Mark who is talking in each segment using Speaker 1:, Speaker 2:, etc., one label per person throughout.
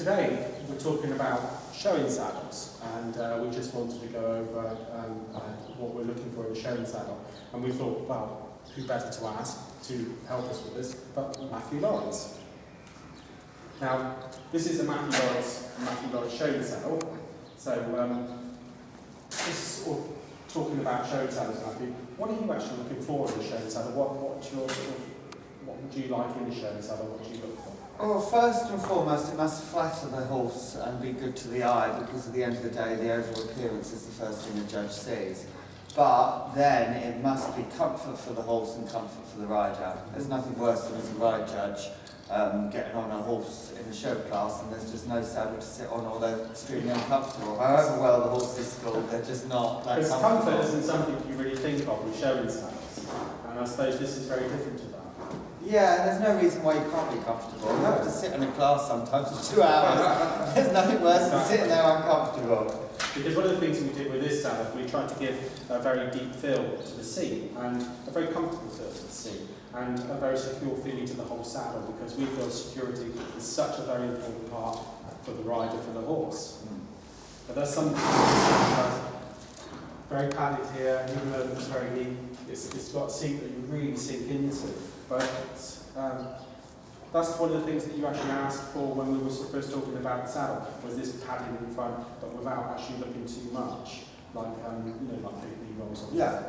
Speaker 1: Today we're talking about showing saddles, and we just wanted to go over what we're looking for in a showing saddle. And we thought, well, who better to ask to help us with this but Mathew Lawrence. Now, this is a Mathew Lawrence showing saddle. So, just sort of talking about showing saddles, Mathew, what are you actually looking for in a showing saddle? What would you like in a showing saddle? What do you look for?
Speaker 2: Well, first and foremost, it must flatter the horse and be good to the eye, because at the end of the day, the overall appearance is the first thing the judge sees. But then it must be comfort for the horse and comfort for the rider. There's nothing worse than as a ride judge getting on a horse in a show class and there's just no saddle to sit on, or they're extremely uncomfortable. However well the horse is schooled, they're just not that comfortable.
Speaker 1: Because comfort isn't something you really think of with showing saddles, and I suppose this is very different to that.
Speaker 2: Yeah, there's no reason why you can't be comfortable. You have to sit in a class sometimes for 2 hours. There's nothing worse than sitting there uncomfortable.
Speaker 1: Because one of the things we did with this saddle, we tried to give a very deep feel to the seat, and a very comfortable feel to the seat, and a very secure feeling to the whole saddle, because we feel security is such a very important part for the rider, for the horse. But there's some very padded here, even though it's very neat, it's got a seat that you really sink into. But that's one of the things that you actually asked for when we were first talking about the saddle, was this padding in front, but without actually looking too much, like like big knee rolls.
Speaker 2: Yeah,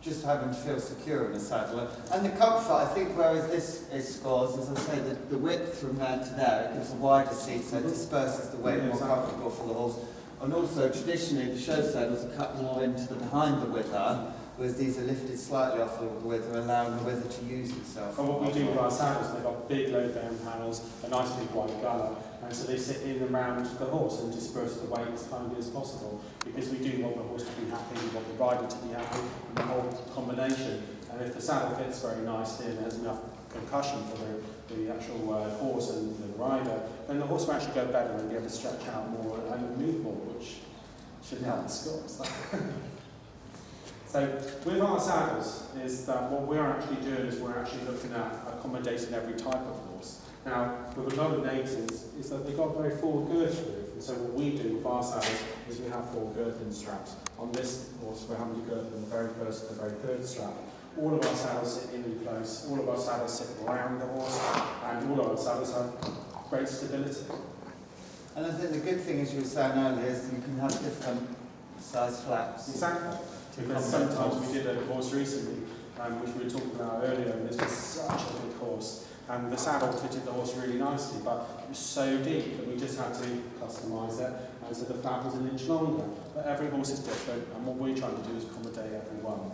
Speaker 2: just having to feel secure in the saddle. And the comfort, I think, whereas this scores, as I say, the width from there to there, it gives a wider seat, so it disperses the weight more comfortable for the horse. And also, traditionally, the show saddles are cut more into the behind the wither, whereas these are lifted slightly off the wither, allowing the wither to use itself.
Speaker 1: And what we do with our saddles, they've got big load-bearing panels, a nice big white guller, and so they sit in and around the horse and disperse the weight as kindly as possible, because we do want the horse to be happy, we want the rider to be happy, and the whole combination. And if the saddle fits very nicely and has enough concussion for the actual horse and the rider, then the horse will actually go better and be able to stretch out more and move more, which should help the scores. So with our saddles, is that what we're actually doing is we're actually looking at accommodating every type of horse. Now, with a lot of natives, is that they've got very full girth width, and so what we do with our saddles is we have 4 girthing straps. On this horse, we're having to girth the very first and the very third strap. All of our saddles sit in close, all of our saddles sit around the horse, and all of our saddles have great stability.
Speaker 2: And I think the good thing, as you were saying earlier, is that you can have different size flaps.
Speaker 1: Exactly. Because sometimes we did a course recently, which we were talking about earlier, and this was such a big course, and the saddle fitted the horse really nicely, but it was so deep that we just had to customise it, and so the flap was an inch longer. But every horse is different, and what we're trying to do is accommodate everyone.